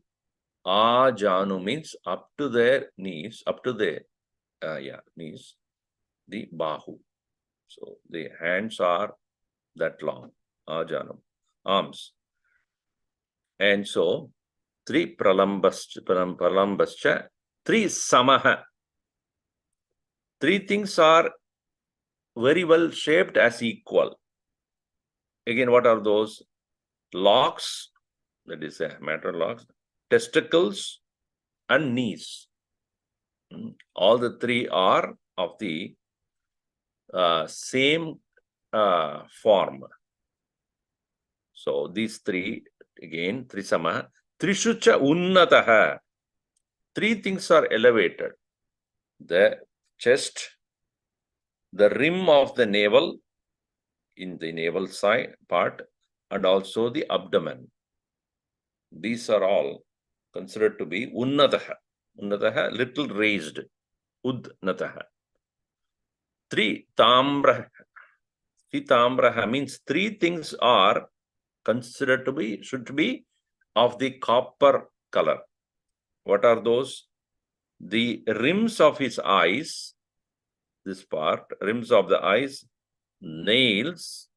Ajanu means up to their knees, up to their knees, the bahu. So the hands are that long, ajanu, arms. And so, three pralambascha, three samaha. Three things are very well shaped as equal. Again, what are those? Locks, that is a matter locks, testicles, and knees. All the three are of the same form. So these three, again, trisama, trishucha unnataha. Three things are elevated. The chest, the rim of the navel, in the navel side part, and also the abdomen. These are all considered to be unnataha. Unnataha, little raised. Udnataha. Three tamraha. Three tamraha means three things are considered to be, should be of the copper color. What are those? the rims of his eyes, this part, rims of the eyes, nails,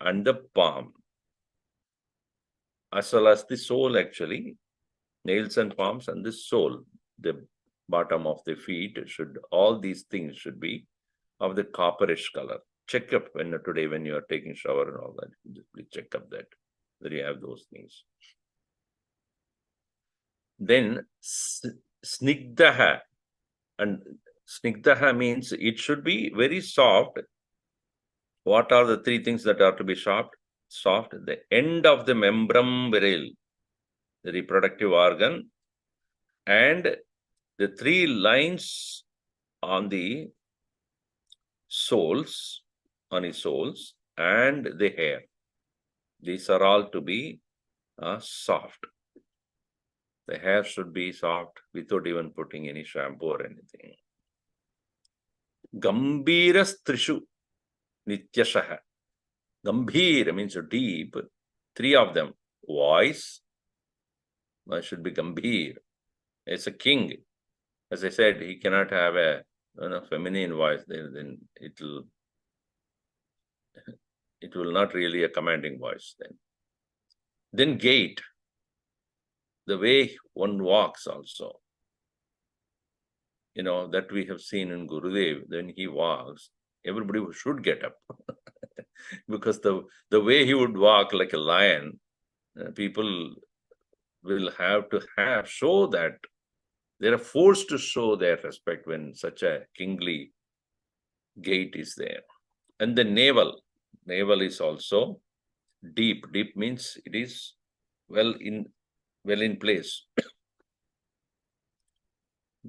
and the palm, as well as the sole actually, nails and palms and the sole, the bottom of the feet should, all these things should be of the copperish color. Check up today when you are taking shower and all that, just please check up that you have those things. Then snigdaha, and snigdaha means it should be very soft. What are the three things that are to be soft? Soft, the end of the membrum virile, the reproductive organ, and the three lines on the soles, on his soles, and the hair. These are all to be soft. The hair should be soft without even putting any shampoo or anything. Gambhiras trishu nityashaha. Gambhir means deep. Three of them. Voice should be Gambhir. It's a king. As I said, he cannot have a feminine voice. Then it will not really a commanding voice. Then gait, the way one walks also. That we have seen in Gurudev, when he walks, everybody should get up. Because the way he would walk like a lion, people will have to show that they are forced to show their respect when such a kingly gait is there. And the navel is also deep. Deep means it is well in place.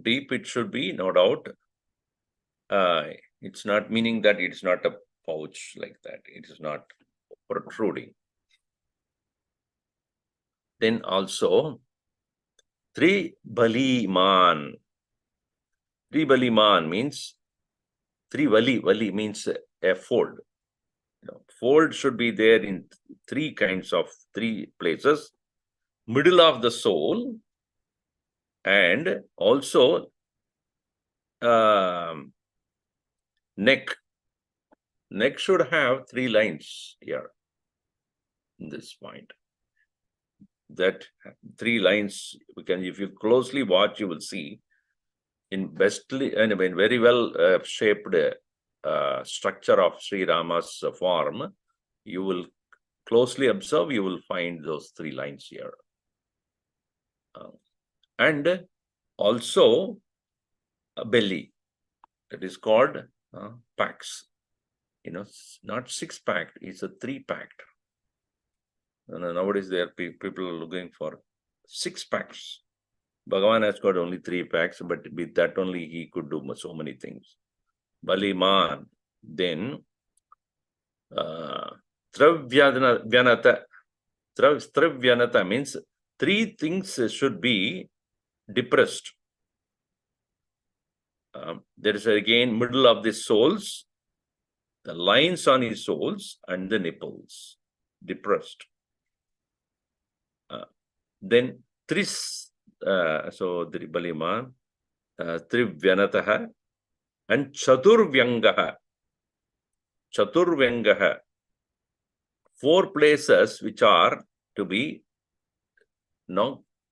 Deep it should be, no doubt. It's not meaning that it's not a pouch like that. It is not protruding. Then also, Tribaliman. Tribaliman means, Trivali means a fold. Fold should be there in three places. Middle of the sole, and also neck. Neck should have three lines here in this point. That three lines, if you closely watch, you will see in very well shaped structure of Sri Rama's form. You will closely observe, you will find those three lines here. And also a belly, that is called packs. Not six-packed, it's a three-packed. Nowadays, people are looking for six-packs. Bhagavan has got only three packs, but with that only he could do so many things. Baliman. Then Travyanata. Travyanata means three things should be depressed. There is again middle of the soles, the lines on his soles, and the nipples depressed. Then tris, so Baliman, Trivyanataha, and Chaturvyangaha. Chaturvyangaha, four places which are to be,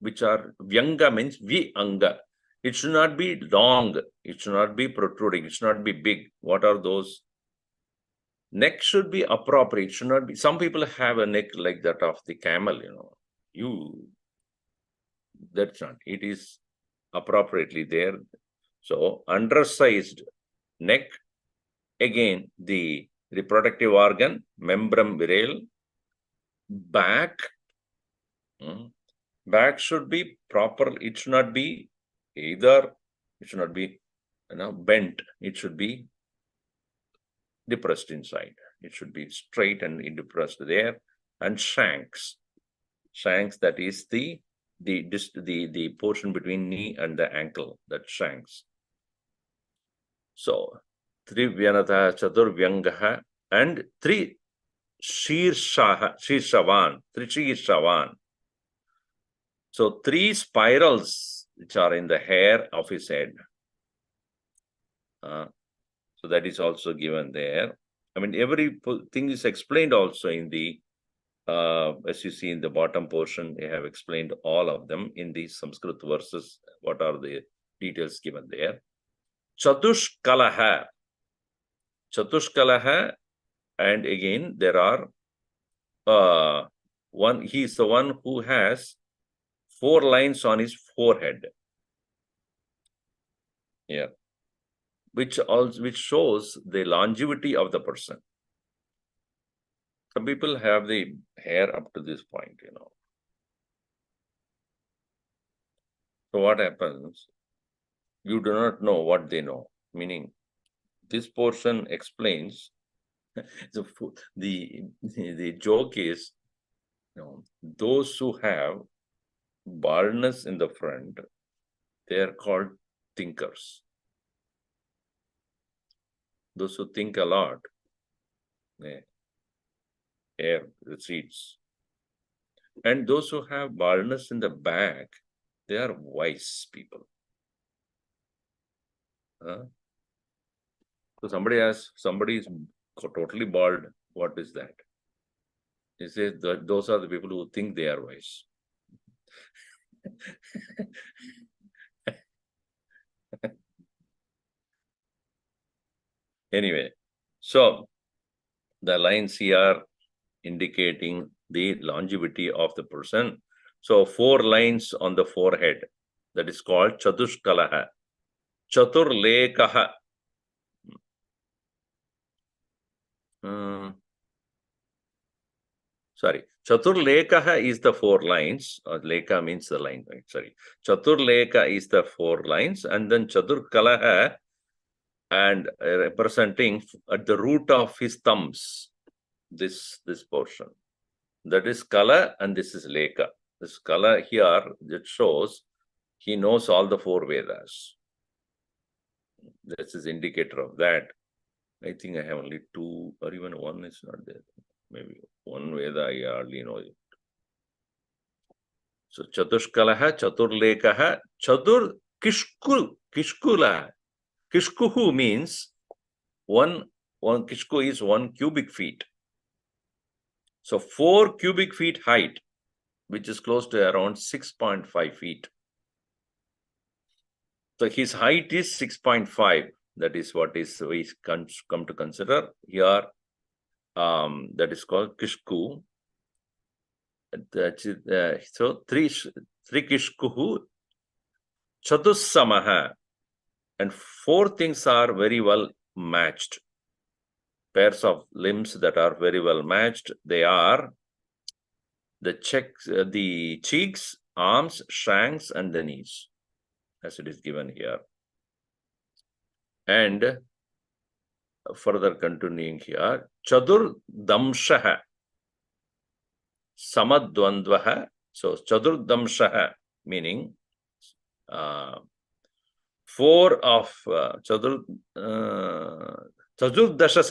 which are, Vyanga means Vi-anga. It should not be long, it should not be protruding, it should not be big. What are those? Neck should be appropriate, it should not be, some people have a neck like that of the camel, that's not, it is appropriately there. So, undersized neck, again, the reproductive organ, membrum virile, back, back should be proper, it should not be either, it should not be bent, it should be depressed inside, it should be straight and depressed there. And shanks, that is the portion between knee and the ankle, that shanks. So Trivyanata, Chaturvyangaha, and three Shirshavan. So three spirals which are in the hair of his head. So that is also given there. I mean, every thing is explained also in the, as you see in the bottom portion, they have explained all of them in these Sanskrit verses. What are the details given there? Chatushkalaha. Chatushkalaha, and again there are he is the one who has 4 lines on his forehead. Yeah. Which shows the longevity of the person. Some people have the hair up to this point, So what happens? You do not know what they know. Meaning, this portion explains. The joke is, those who have baldness in the front, they are called thinkers. Those who think a lot, hair recedes. And those who have baldness in the back, they are wise people. So somebody is totally bald. What is that? He says that those are the people who think they are wise. Anyway, so the lines here indicating the longevity of the person. So 4 lines on the forehead, that is called Chatushkalaha. Chaturlekaha. Chaturlekaha is the 4 lines. Leka means the line, right? Sorry. Chaturleka is the 4 lines, and then Chaturkalaha, and representing at the root of his thumbs, this portion. That is Kala, and this is Leka. This Kala here, it shows he knows all the 4 Vedas. This is indicator of that. I think I have only 2, or even 1 is not there. Maybe 1 Veda I hardly know it. So Chatushkalaha, Chaturlekaha, Chatur Kishkula. Kishkuhu means one Kishku is 1 cubic feet. So 4 cubic feet height, which is close to around 6.5 feet. So his height is 6.5. That is what we come to consider here. That is called Kishku. So 3 Kishkuhu, Chatussamaha, and 4 things are very well matched. Pairs of limbs that are very well matched. They are the cheeks, arms, shanks, and the knees, as it is given here. And further continuing here, Chadur Damshaha, Samadvandvaha. So Chadur Damshaha meaning 4 of Chadurdasha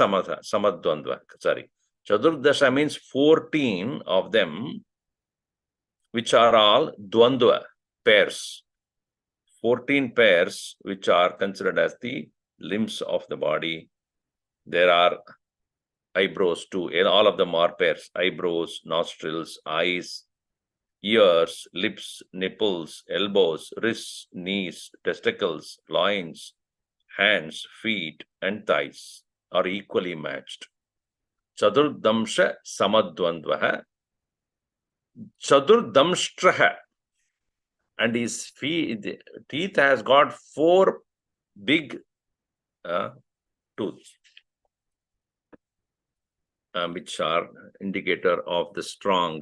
Samadvandva. Sorry. Chadurdasha means 14 of them, which are all Dvandva, pairs. 14 pairs, which are considered as the limbs of the body. There are eyebrows too. All of them are pairs. Eyebrows, nostrils, eyes, ears, lips, nipples, elbows, wrists, knees, testicles, loins, hands, feet, and thighs are equally matched. Chadurdamsha Samadvandvaha. Chadurdamshtraha. And his teeth has got 4 big tooths, which are indicator of the strong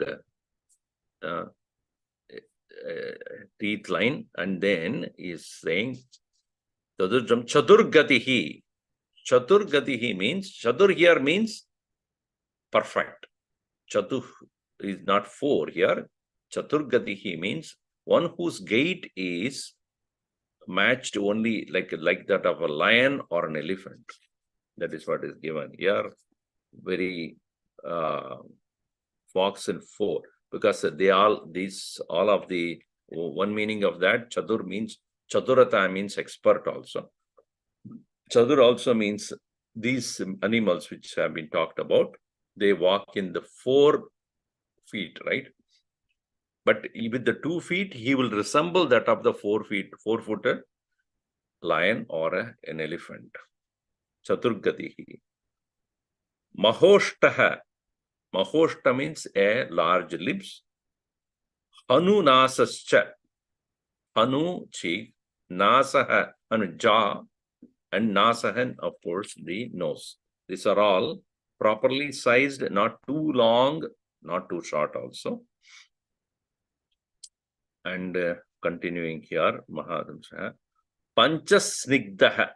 teeth line. And then is saying Chadurgatihi. Chadurgatihi means, Chadur here means perfect. Chatuh is not 4 here. Chaturgatihi means one whose gait is matched only like that of a lion or an elephant. That is what is given here. Very fox and 4, because all of the one meaning of that, Chadur means, Chadurata means expert also. Chadur also means these animals which have been talked about, they walk in the 4 feet, right? But with the 2 feet, he will resemble that of the 4-footed lion or an elephant. Chaturgatihi. Mahoshtaha. Mahoshta means a large lips. Hanu nasascha. Hanu cheek. Nasaha, jaw. And nasahan, of course, the nose. These are all properly sized, not too long, not too short also. And continuing here, Mahadamsa. Panchasnigdaha.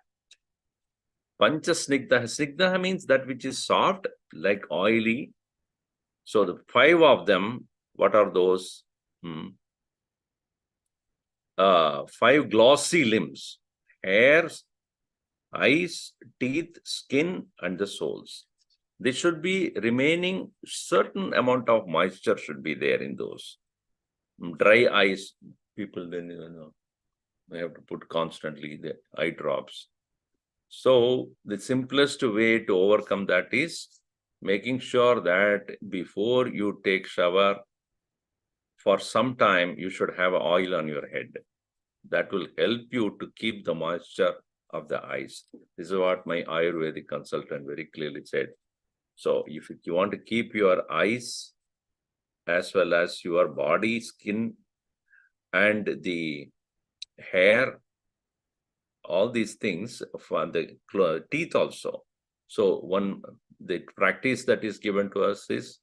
Panchasnigdaha. Snigdaha means that which is soft, like oily. So the 5 of them, what are those? 5 glossy limbs: hairs, eyes, teeth, skin, and the soles. They should be remaining, certain amount of moisture should be there in those. Dry eyes, people then, they have to put constantly the eye drops. So the simplest way to overcome that is making sure that before you take shower, for some time, you should have oil on your head. That will help you to keep the moisture of the eyes. This is what my Ayurvedic consultant very clearly said. So if you want to keep your eyes as well as your body, skin, and the hair, all these things, for the teeth also. So the practice that is given to us is,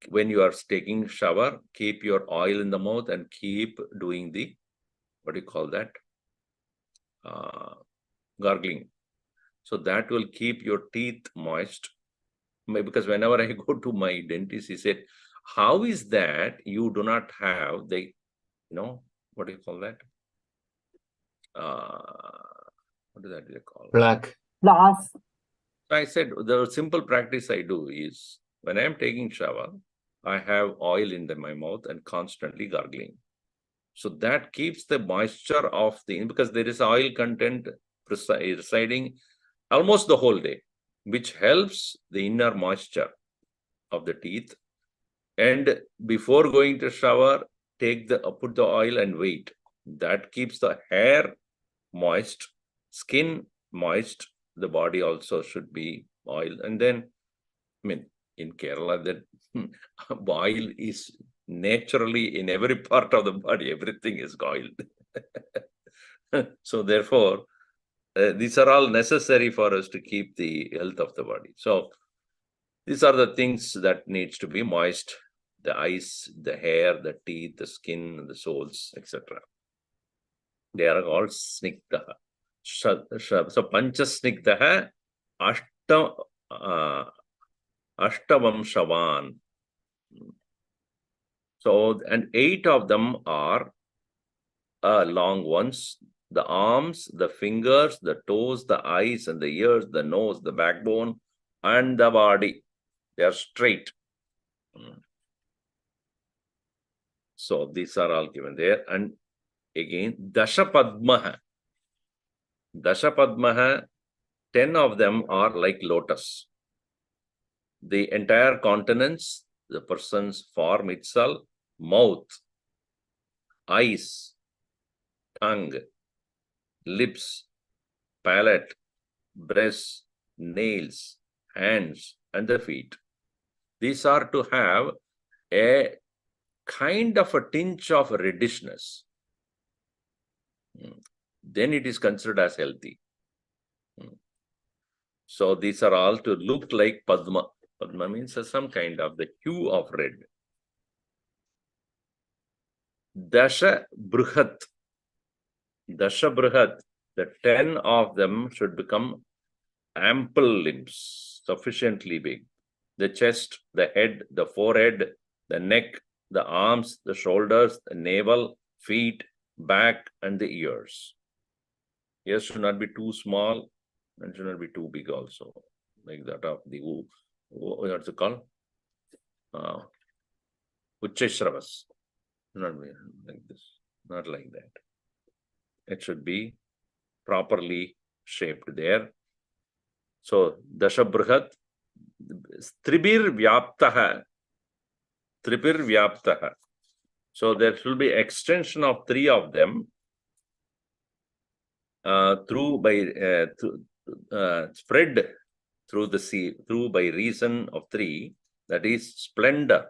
when you are taking shower, keep your oil in the mouth and keep doing the, what do you call that? Gargling. So that will keep your teeth moist. Because whenever I go to my dentist, he said, how is that you do not have the, what do you call that? What is that they call? Black. Glass. I said, the simple practice I do is, when I am taking shower, I have oil in my mouth and constantly gargling. So that keeps the moisture of because there is oil content residing almost the whole day, which helps the inner moisture of the teeth. And before going to shower, put the oil and wait. That keeps the hair moist, skin moist. The body also should be oil. And then, in Kerala, that oil is naturally in every part of the body, everything is oiled. So therefore, these are all necessary for us to keep the health of the body. So these are the things that needs to be moist: the eyes, the hair, the teeth, the skin, the soles, etc. They are all snigdaha. So panchasnigdaha ashtavamshavan. So, and 8 of them are long ones: the arms, the fingers, the toes, the eyes, and the ears, the nose, the backbone, and the body. They are straight. So these are all given there. And again, Dashapadmaha. Dashapadmaha, 10 of them are like lotus. The entire countenance, the person's form itself, mouth, eyes, tongue, lips, palate, breasts, nails, hands, and the feet. These are to have a kind of a tinge of reddishness. Then it is considered as healthy. So these are all to look like Padma. Padma means some kind of the hue of red. Dasha Bruhat. Dasha Bruhat, the 10 of them should become ample limbs, sufficiently big. The chest, the head, the forehead, the neck, the arms, the shoulders, the navel, feet, back, and the ears. Ears should not be too small and should not be too big also, like that of the, what's it called? Uchcheshravas. Not like this, not like that. It should be properly shaped there. So, Dashabrihat, Tribir Vyaptaha, Tribir Vyaptaha. So, there should be extension of three of them spread through the sea, through by reason of three, that is splendor.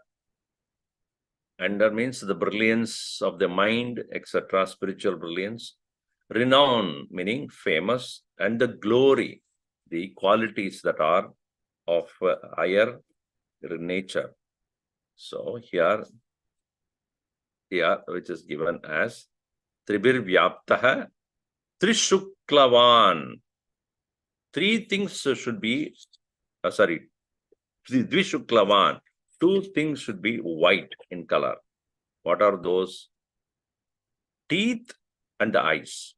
And that means the brilliance of the mind, etc., spiritual brilliance. Renown, meaning famous, and the glory, the qualities that are of higher nature. So here, which is given as Tribir Vyaptaha Trishuklavan. Three things should be, Dvishuklavan. Two things should be white in color. What are those? Teeth and the eyes.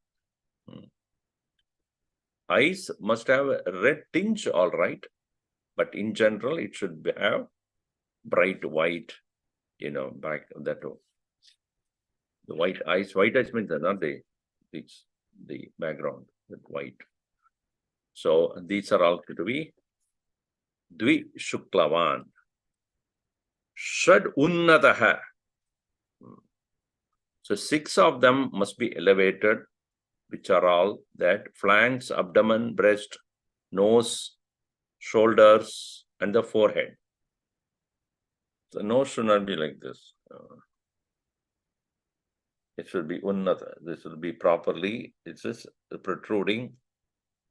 Eyes must have a red tinge, all right, but in general, it should have bright white, back that. The white eyes means not the background, that white. So these are all to be Dvishuklavan. Shad Unnataha. So 6 of them must be elevated, which are all that: flanks, abdomen, breast, nose, shoulders, and the forehead. The nose should not be like this. It should be unnata. This will be properly, it's just protruding.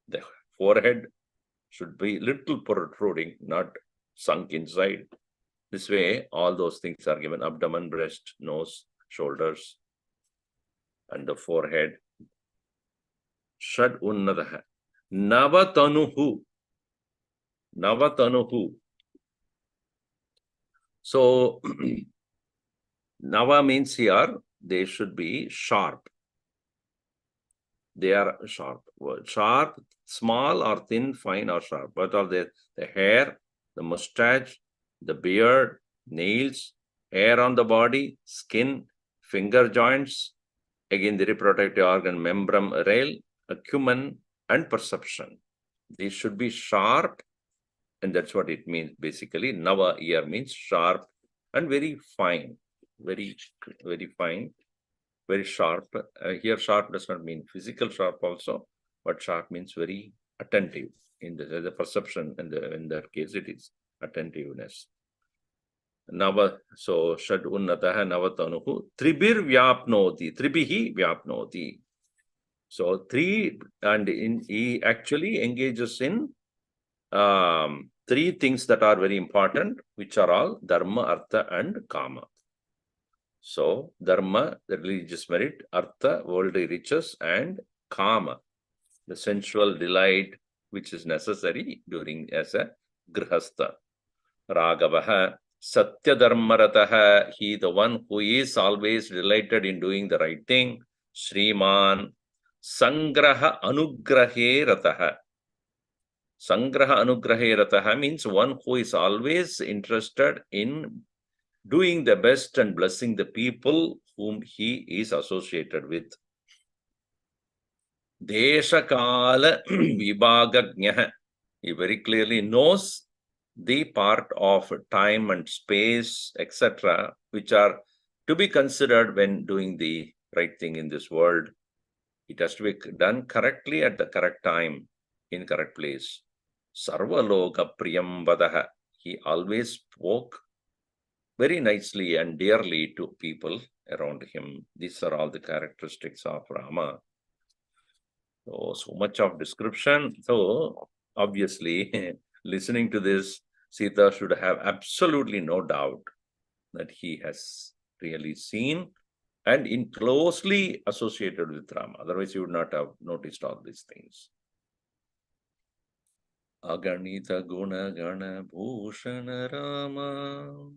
The forehead should be little protruding, not sunk inside. This way, all those things are given: abdomen, breast, nose, shoulders, and the forehead. Shad unnataha. Navatanuhu. Navatanuhu. So, Nava means here, they should be sharp. They are sharp. Sharp, small or thin, fine or sharp. What are they? The hair, the mustache, the beard, nails, hair on the body, skin, finger joints, again the reproductive organ, membrum, rail, acumen, and perception. These should be sharp, and that's what it means basically. Nava here means sharp and very fine, very, very fine, very sharp. Here sharp does not mean physical sharp also, but sharp means very attentive. In the perception, in that case it is attentiveness. Nava, so Shad Unnataha Navatanuhu Tribir Vyapnoti, Tribihi Vyapnoti. So 3, and he actually engages in 3 things that are very important, which are all Dharma, Artha, and Kama. So Dharma, the religious merit; Artha, worldly riches; and Kama, the sensual delight, which is necessary during as a Grihastha. Ragavaha Satya Dharmarataha, he the one who is always delighted in doing the right thing. Shriman Sangraha Anugrahe Rataha. Sangraha Anugrahe Rataha means one who is always interested in doing the best and blessing the people whom he is associated with. Deshakala Vibhagagnya. He very clearly knows the part of time and space, etc., which are to be considered when doing the right thing in this world. It has to be done correctly at the correct time, in correct place. Sarvaloka Priyam Vadaha. He always spoke very nicely and dearly to people around him. These are all the characteristics of Rama. So much of description. So obviously, listening to this, Sita should have absolutely no doubt that he has really seen and in closely associated with Rama. Otherwise, he would not have noticed all these things. Aganita Guna Gana Bhushana Rama.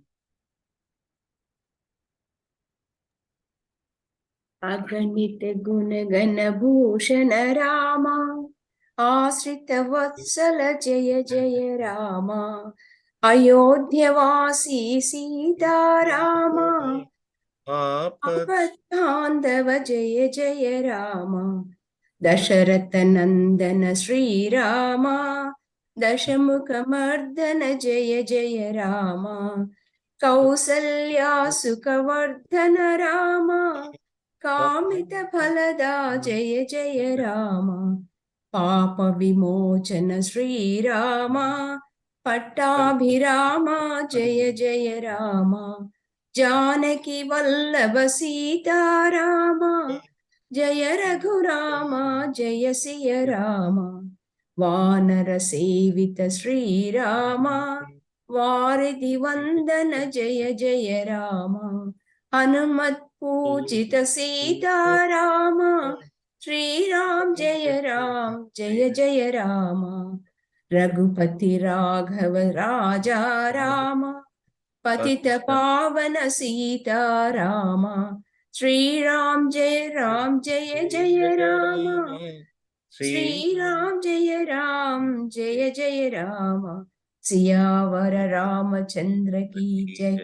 अगणित गुण गण भूषण रामा, आश्रित वत्सल जय जय रामा, अयोध्यवासी सीता रामा, आपद्बान्धव जय जय राम दशरथ नंदन श्री राम दशमुखमर्दन जय जय राम कौसल्या सुखवर्धन राम कामित फलदा जय जय राम पाप विमोचन श्री राम पट्टाभिराम जय जय राम जानकी वल्लभ सीता राम जय रघुराम जय सिय राम वानर सेवित श्री राम वारिधि वंदन जय जय राम हनुमत पूजित सीता राम श्री राम जय जय राम रघुपति राघव राजा राम पतित पावन सीता राम श्री राम जय जय राम श्री राम जय जय राम सियावर रामचंद्र की जय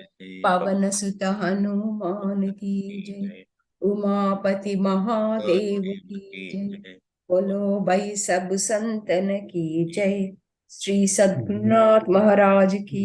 पवन सुत हनुमान की जय उमापति महादेव की जय बोलो भाई सब संतन की जय श्री सद्गुरुनाथ महाराज की